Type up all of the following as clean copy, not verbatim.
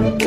In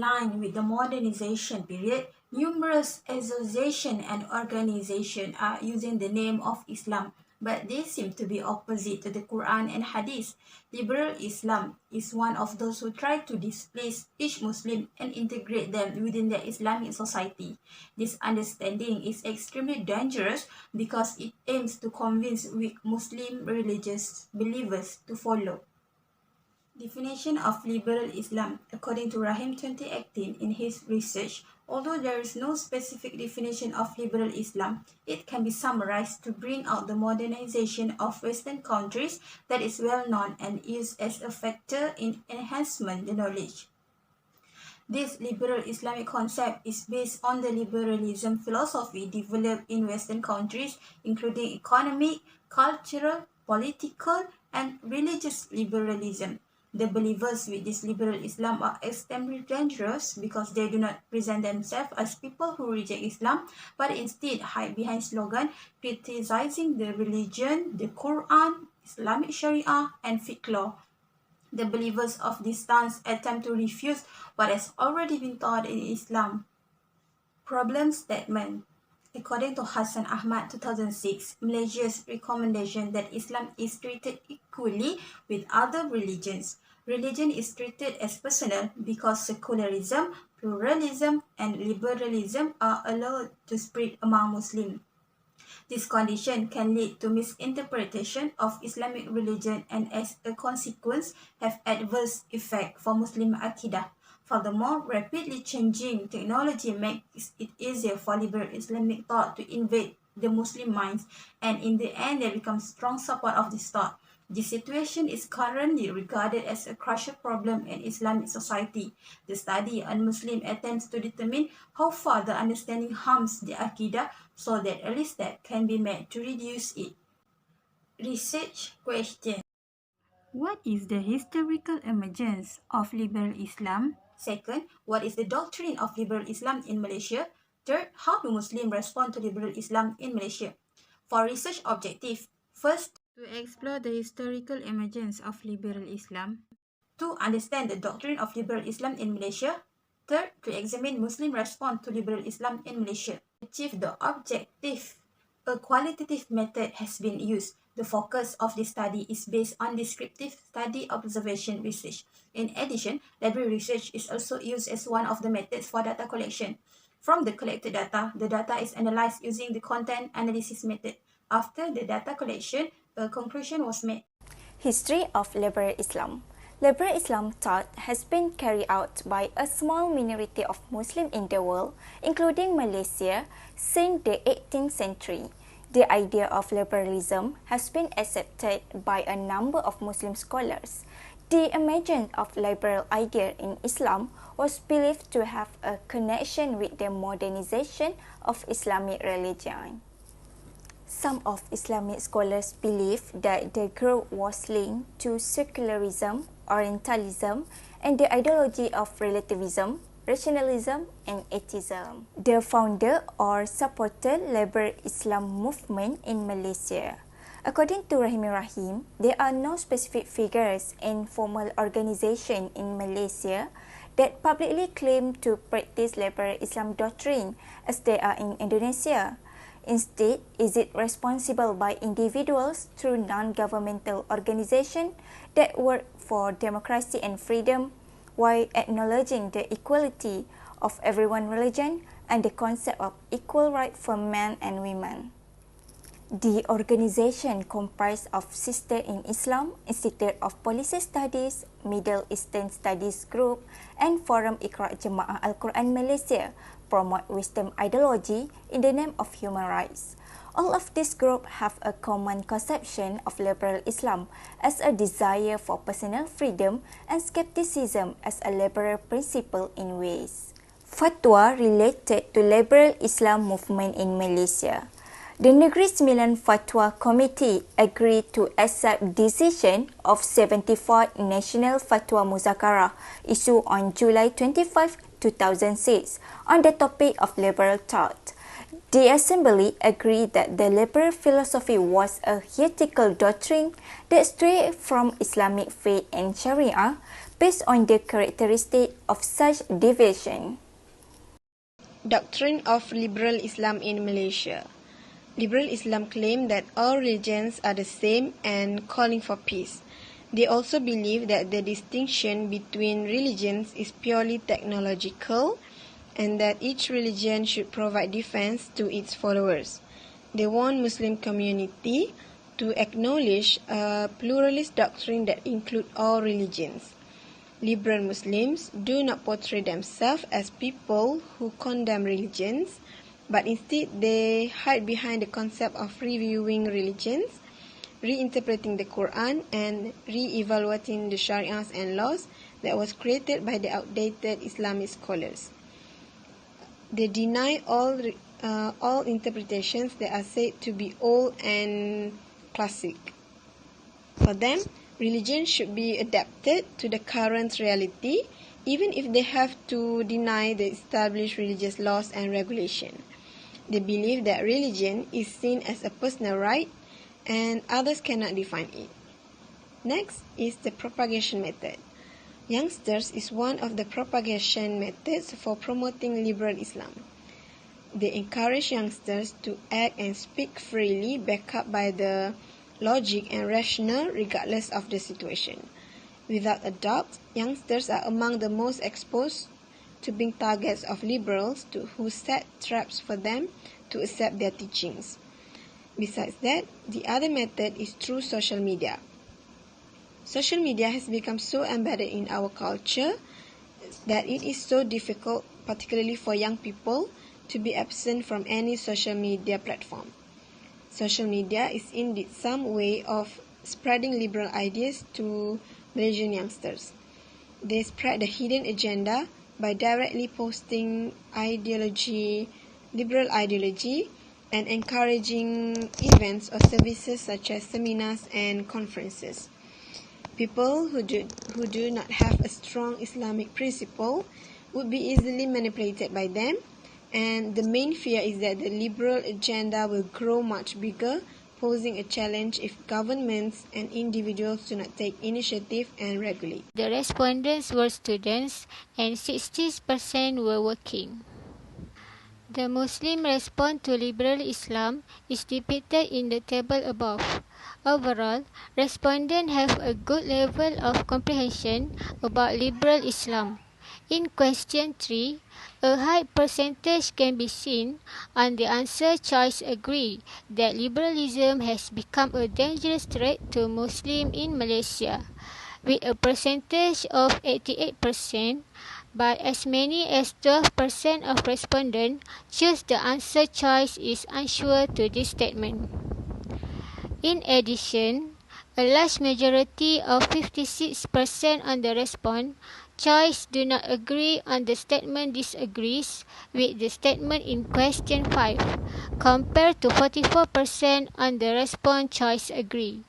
line with the modernization period, numerous associations and organizations are using the name of Islam, but they seem to be opposite to the Quran and Hadith. Liberal Islam is one of those who try to displace each Muslim and integrate them within the Islamic society. This understanding is extremely dangerous because it aims to convince weak Muslim religious believers to follow. Definition of liberal Islam. According to Rahim 2018 in his research, although there is no specific definition of liberal Islam, it can be summarized to bring out the modernization of Western countries that is well known and used as a factor in enhancement the knowledge. This liberal Islamic concept is based on the liberalism philosophy developed in Western countries, including economic, cultural, political, and religious liberalism. The believers with this liberal Islam are extremely dangerous because they do not present themselves as people who reject Islam, but instead hide behind slogans criticizing the religion, the Quran, Islamic Sharia, and fiqh law. The believers of this stance attempt to refuse what has already been taught in Islam. Problem statement. According to Hassan Ahmad 2006, Malaysia's recommendation that Islam is treated equally with other religions. Religion is treated as personal because secularism, pluralism, and liberalism are allowed to spread among Muslims. This condition can lead to misinterpretation of Islamic religion and as a consequence have adverse effect for Muslim Aqidah. Furthermore, rapidly changing technology makes it easier for liberal Islamic thought to invade the Muslim minds, and in the end they become strong support of this thought. This situation is currently regarded as a crucial problem in Islamic society. The study on Muslim attempts to determine how far the understanding harms the Aqidah so that early steps can be made to reduce it. Research question. What is the historical emergence of liberal Islam? Second, what is the doctrine of liberal Islam in Malaysia? Third, how do Muslims respond to liberal Islam in Malaysia? For research objective, first, to explore the historical emergence of liberal Islam. To understand the doctrine of liberal Islam in Malaysia. Third, to examine Muslim response to liberal Islam in Malaysia. To achieve the objective, a qualitative method has been used. The focus of this study is based on descriptive study observation research. In addition, library research is also used as one of the methods for data collection. From the collected data, the data is analyzed using the content analysis method. After the data collection, a conclusion was made. History of Liberal Islam. Liberal Islam thought has been carried out by a small minority of Muslims in the world, including Malaysia, since the 18th century. The idea of liberalism has been accepted by a number of Muslim scholars. The emergence of liberal idea in Islam was believed to have a connection with the modernization of Islamic religion. Some of Islamic scholars believe that the group was linked to secularism, Orientalism, and the ideology of relativism, rationalism, and atheism. The founder or supported liberal Islam movement in Malaysia. According to Rahim, there are no specific figures in formal organization in Malaysia that publicly claim to practice liberal Islam doctrine as they are in Indonesia. Instead, is it responsible by individuals through non-governmental organizations that work for democracy and freedom while acknowledging the equality of everyone's religion and the concept of equal right for men and women. The organization comprised of Sister in Islam, Institute of Policy Studies, Middle Eastern Studies Group, and Forum Iqra' Jemaah Al-Quran Malaysia promote wisdom ideology in the name of human rights. All of these groups have a common conception of liberal Islam as a desire for personal freedom and skepticism as a liberal principle in ways. Fatwa related to liberal Islam movement in Malaysia. The Negeri Sembilan Fatwa Committee agreed to accept decision of 74th National Fatwa Muzakarah issued on July 25, 2006 on the topic of liberal thought. The Assembly agreed that the liberal philosophy was a heretical doctrine that strayed from Islamic faith and Sharia based on the characteristic of such deviation. Doctrine of Liberal Islam in Malaysia. Liberal Islam claim that all religions are the same and calling for peace. They also believe that the distinction between religions is purely technological and that each religion should provide defense to its followers. They want Muslim community to acknowledge a pluralist doctrine that includes all religions. Liberal Muslims do not portray themselves as people who condemn religions, but instead they hide behind the concept of reviewing religions, reinterpreting the Quran, and re-evaluating the Shariahs and laws that was created by the outdated Islamic scholars. They deny all interpretations that are said to be old and classic. For them, religion should be adapted to the current reality, even if they have to deny the established religious laws and regulation. They believe that religion is seen as a personal right and others cannot define it. Next is the propagation method. Youngsters is one of the propagation methods for promoting liberal Islam. They encourage youngsters to act and speak freely, backed up by the logic and rational regardless of the situation. Without a doubt, youngsters are among the most exposed to being targets of liberals who set traps for them to accept their teachings. Besides that, the other method is through social media. Social media has become so embedded in our culture that it is so difficult, particularly for young people, to be absent from any social media platform. Social media is indeed some way of spreading liberal ideas to Malaysian youngsters. They spread the hidden agenda by directly posting liberal ideology, and encouraging events or services such as seminars and conferences. People who do not have a strong Islamic principle would be easily manipulated by them, and the main fear is that the liberal agenda will grow much bigger, posing a challenge if governments and individuals do not take initiative and regulate. The respondents were students and 60% were working. The Muslim response to liberal Islam is depicted in the table above. Overall, respondents have a good level of comprehension about liberal Islam. In question 3, a high percentage can be seen on the answer choice agree that liberalism has become a dangerous threat to Muslims in Malaysia, with a percentage of 88%, but as many as 12% of respondents choose the answer choice is unsure to this statement. In addition, a large majority of 56% on the response choice do not agree on the statement disagrees with the statement in question 5, compared to 44% on the response choice agree.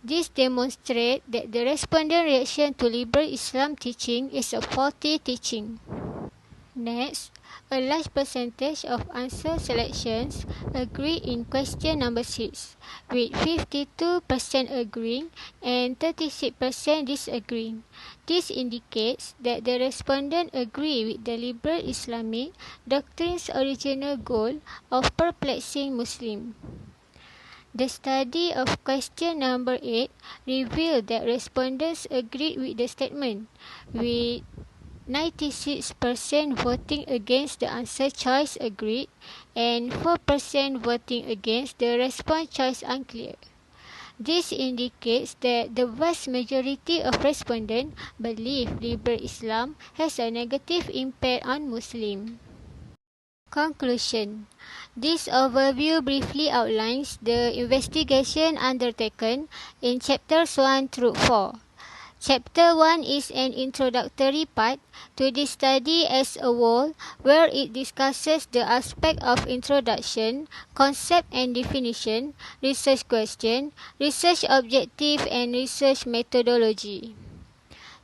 This demonstrates that the respondent reaction to liberal Islam teaching is a faulty teaching. Next, a large percentage of answer selections agree in question number 6, with 52% agreeing and 36% disagreeing. This indicates that the respondent agree with the liberal Islamic doctrine's original goal of perplexing Muslims. The study of question number 8 revealed that respondents agreed with the statement, with 96% voting against the answer choice agreed and 4% voting against the response choice unclear. This indicates that the vast majority of respondents believe liberal Islam has a negative impact on Muslims. Conclusion. This overview briefly outlines the investigation undertaken in chapters 1 through 4. Chapter 1 is an introductory part to this study as a whole, where it discusses the aspect of introduction, concept and definition, research question, research objective and research methodology.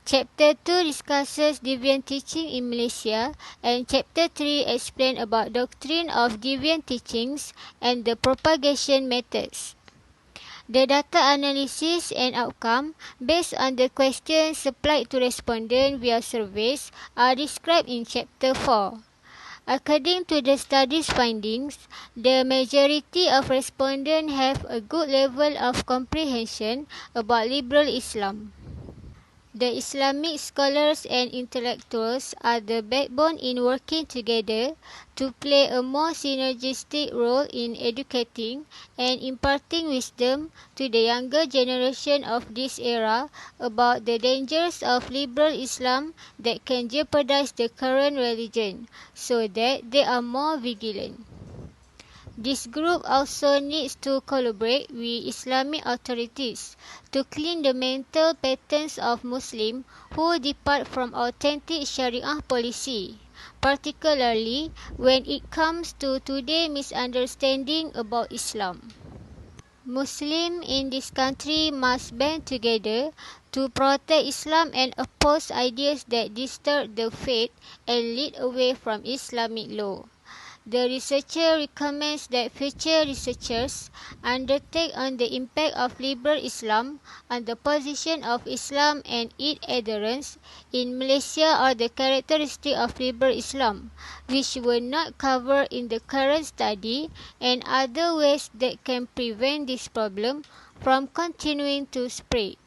Chapter 2 discusses deviant teaching in Malaysia, and Chapter 3 explains about doctrine of deviant teachings and the propagation methods. The data analysis and outcome based on the questions supplied to respondents via surveys are described in Chapter 4. According to the study's findings, the majority of respondents have a good level of comprehension about liberal Islam. The Islamic scholars and intellectuals are the backbone in working together to play a more synergistic role in educating and imparting wisdom to the younger generation of this era about the dangers of liberal Islam that can jeopardize the current religion, so that they are more vigilant. This group also needs to collaborate with Islamic authorities to clean the mental patterns of Muslims who depart from authentic Sharia policy, particularly when it comes to today's misunderstanding about Islam. Muslims in this country must band together to protect Islam and oppose ideas that disturb the faith and lead away from Islamic law. The researcher recommends that future researchers undertake on the impact of liberal Islam on the position of Islam and its adherents in Malaysia or the characteristics of liberal Islam, which were not covered in the current study, and other ways that can prevent this problem from continuing to spread.